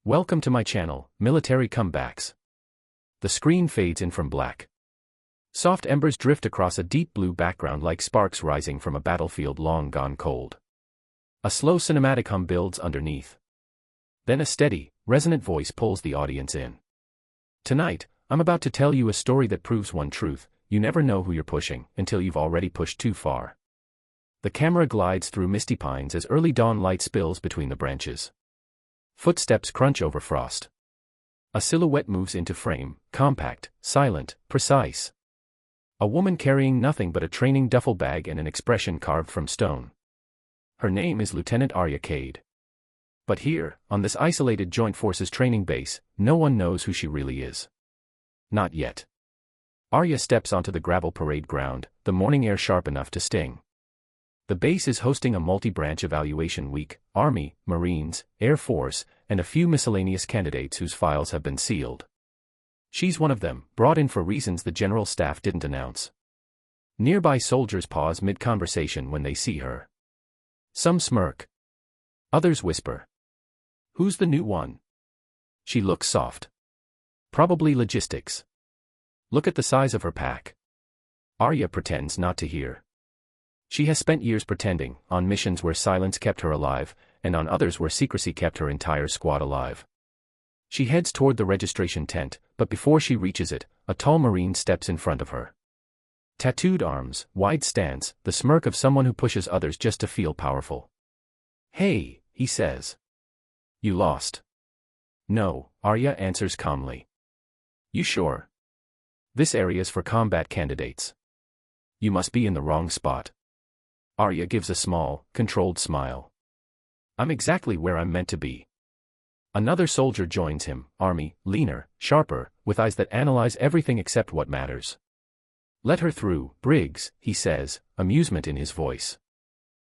Welcome to my channel, Military Comebacks. The screen fades in from black. Soft embers drift across a deep blue background like sparks rising from a battlefield long gone cold. A slow cinematic hum builds underneath. Then a steady, resonant voice pulls the audience in. Tonight, I'm about to tell you a story that proves one truth: you never know who you're pushing until you've already pushed too far. The camera glides through misty pines as early dawn light spills between the branches. Footsteps crunch over frost. A silhouette moves into frame, compact, silent, precise. A woman carrying nothing but a training duffel bag and an expression carved from stone. Her name is Lieutenant Arya Cade. But here, on this isolated Joint Forces training base, no one knows who she really is. Not yet. Arya steps onto the gravel parade ground, the morning air sharp enough to sting. The base is hosting a multi-branch evaluation week: Army, Marines, Air Force, and a few miscellaneous candidates whose files have been sealed. She's one of them, brought in for reasons the general staff didn't announce. Nearby soldiers pause mid-conversation when they see her. Some smirk. Others whisper. "Who's the new one?" She looks soft. "Probably logistics. Look at the size of her pack." Arya pretends not to hear. She has spent years pretending, on missions where silence kept her alive, and on others where secrecy kept her entire squad alive. She heads toward the registration tent, but before she reaches it, a tall Marine steps in front of her. Tattooed arms, wide stance, the smirk of someone who pushes others just to feel powerful. "Hey," he says. "You lost." "No," Arya answers calmly. "You sure? This area's for combat candidates. You must be in the wrong spot." Arya gives a small, controlled smile. "I'm exactly where I'm meant to be." Another soldier joins him, Army, leaner, sharper, with eyes that analyze everything except what matters. "Let her through, Briggs," he says, amusement in his voice.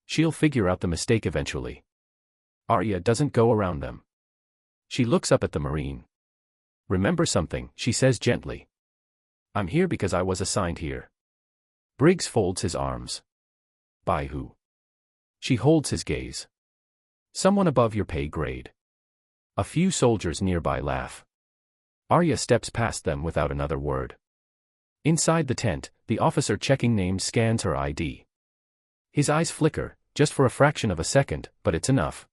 "She'll figure out the mistake eventually." Arya doesn't go around them. She looks up at the Marine. "Remember something," she says gently. "I'm here because I was assigned here." Briggs folds his arms. "By who?" She holds his gaze. "Someone above your pay grade." A few soldiers nearby laugh. Arya steps past them without another word. Inside the tent, the officer checking names scans her ID. His eyes flicker, just for a fraction of a second, but it's enough.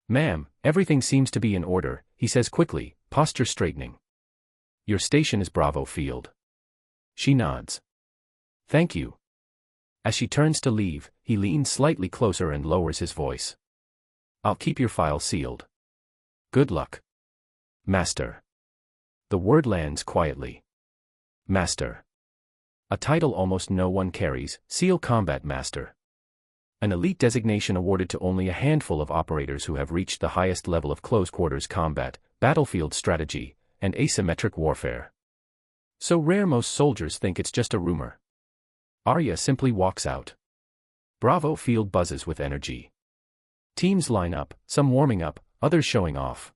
"Ma'am, everything seems to be in order," he says quickly, posture straightening. "Your station is Bravo Field." She nods. "Thank you." As she turns to leave, he leans slightly closer and lowers his voice. "I'll keep your file sealed. Good luck, Master." The word lands quietly. Master. A title almost no one carries: SEAL Combat Master. An elite designation awarded to only a handful of operators who have reached the highest level of close-quarters combat, battlefield strategy, and asymmetric warfare. So rare most soldiers think it's just a rumor. Arya simply walks out. Bravo Field buzzes with energy. Teams line up, some warming up, others showing off.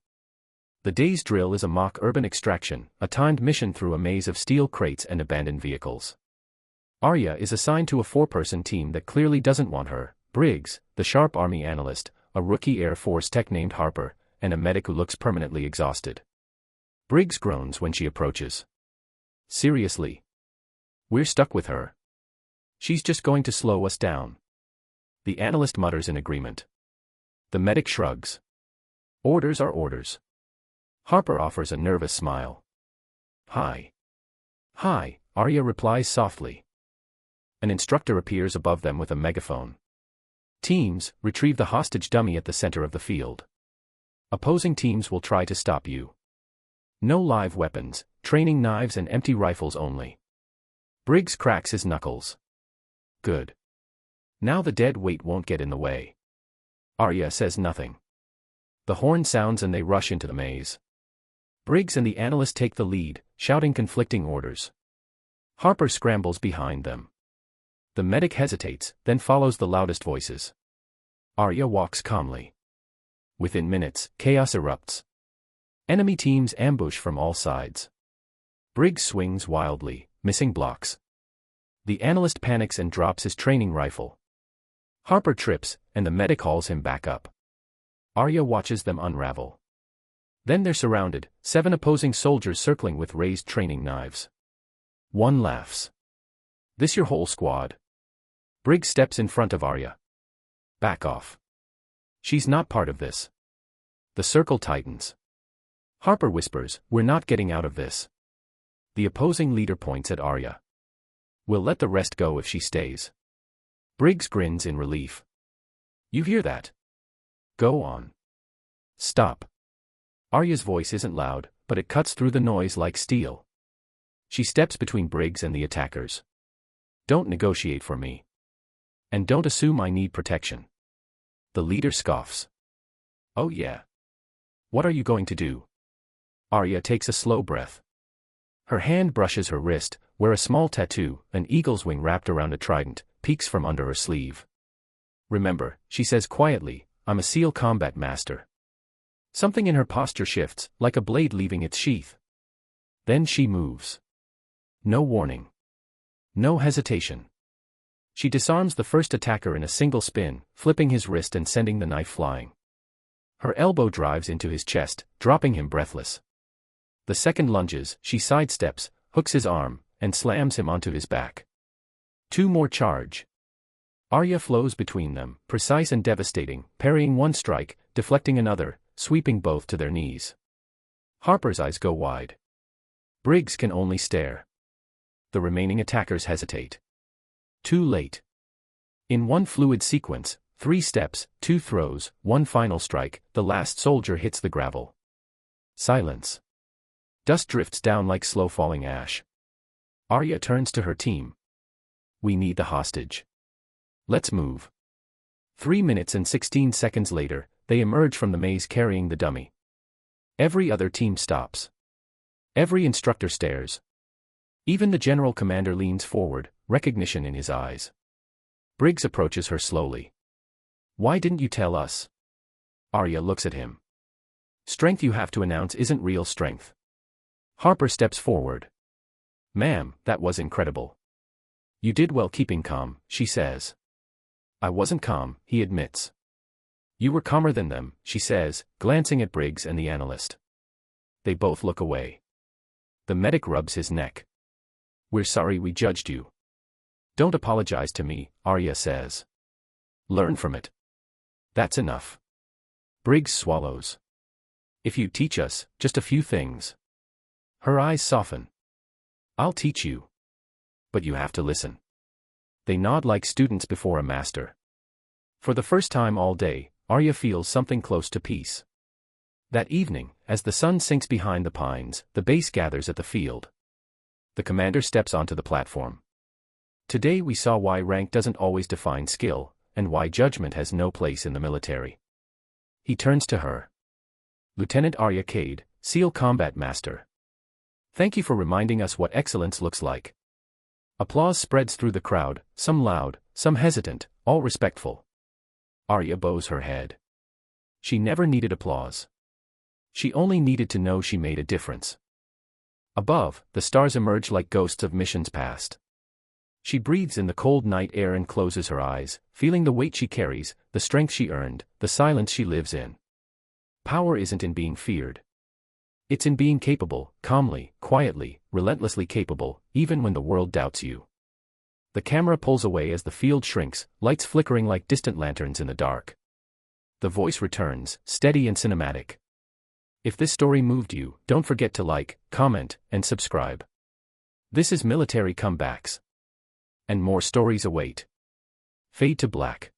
The day's drill is a mock urban extraction, a timed mission through a maze of steel crates and abandoned vehicles. Arya is assigned to a four-person team that clearly doesn't want her: Briggs, the sharp Army analyst, a rookie Air Force tech named Harper, and a medic who looks permanently exhausted. Briggs groans when she approaches. "Seriously? We're stuck with her. She's just going to slow us down." The analyst mutters in agreement. The medic shrugs. Orders are orders. Harper offers a nervous smile. "Hi." "Hi," Arya replies softly. An instructor appears above them with a megaphone. "Teams, retrieve the hostage dummy at the center of the field. Opposing teams will try to stop you. No live weapons, training knives and empty rifles only." Briggs cracks his knuckles. "Good. Now the dead weight won't get in the way." Arya says nothing. The horn sounds and they rush into the maze. Briggs and the analyst take the lead, shouting conflicting orders. Harper scrambles behind them. The medic hesitates, then follows the loudest voices. Arya walks calmly. Within minutes, chaos erupts. Enemy teams ambush from all sides. Briggs swings wildly, missing blocks. The analyst panics and drops his training rifle. Harper trips, and the medic hauls him back up. Arya watches them unravel. Then they're surrounded, 7 opposing soldiers circling with raised training knives. One laughs. This your whole squad? Briggs steps in front of Arya. Back off. She's not part of this. The circle tightens. Harper whispers, we're not getting out of this. The opposing leader points at Arya. We'll let the rest go if she stays. Briggs grins in relief. You hear that? Go on. Stop. Arya's voice isn't loud, but it cuts through the noise like steel. She steps between Briggs and the attackers. Don't negotiate for me. And don't assume I need protection. The leader scoffs. Oh yeah. What are you going to do? Arya takes a slow breath. Her hand brushes her wrist, where a small tattoo, an eagle's wing wrapped around a trident, peeks from under her sleeve. Remember, she says quietly, I'm a SEAL combat master. Something in her posture shifts, like a blade leaving its sheath. Then she moves. No warning. No hesitation. She disarms the first attacker in a single spin, flipping his wrist and sending the knife flying. Her elbow drives into his chest, dropping him breathless. The second lunges, she sidesteps, hooks his arm, and slams him onto his back. 2 more charge. Arya flows between them, precise and devastating, parrying one strike, deflecting another, sweeping both to their knees. Harper's eyes go wide. Briggs can only stare. The remaining attackers hesitate. Too late. In one fluid sequence, 3 steps, 2 throws, 1 final strike, the last soldier hits the gravel. Silence. Dust drifts down like slow-falling ash. Arya turns to her team. We need the hostage. Let's move. 3 minutes and 16 seconds later, they emerge from the maze carrying the dummy. Every other team stops. Every instructor stares. Even the general commander leans forward, recognition in his eyes. Briggs approaches her slowly. Why didn't you tell us? Arya looks at him. Strength you have to announce isn't real strength. Harper steps forward. Ma'am, that was incredible. You did well keeping calm, she says. I wasn't calm, he admits. You were calmer than them, she says, glancing at Briggs and the analyst. They both look away. The medic rubs his neck. We're sorry we judged you. Don't apologize to me, Arya says. Learn from it. That's enough. Briggs swallows. If you teach us, just a few things. Her eyes soften. I'll teach you. But you have to listen. They nod like students before a master. For the first time all day, Arya feels something close to peace. That evening, as the sun sinks behind the pines, the base gathers at the field. The commander steps onto the platform. Today we saw why rank doesn't always define skill, and why judgment has no place in the military. He turns to her. Lieutenant Arya Cade, SEAL Combat Master. Thank you for reminding us what excellence looks like. Applause spreads through the crowd, some loud, some hesitant, all respectful. Arya bows her head. She never needed applause. She only needed to know she made a difference. Above, the stars emerge like ghosts of missions past. She breathes in the cold night air and closes her eyes, feeling the weight she carries, the strength she earned, the silence she lives in. Power isn't in being feared. It's in being capable, calmly, quietly, relentlessly capable, even when the world doubts you. The camera pulls away as the field shrinks, lights flickering like distant lanterns in the dark. The voice returns, steady and cinematic. If this story moved you, don't forget to like, comment, and subscribe. This is Military Comebacks. And more stories await. Fade to black.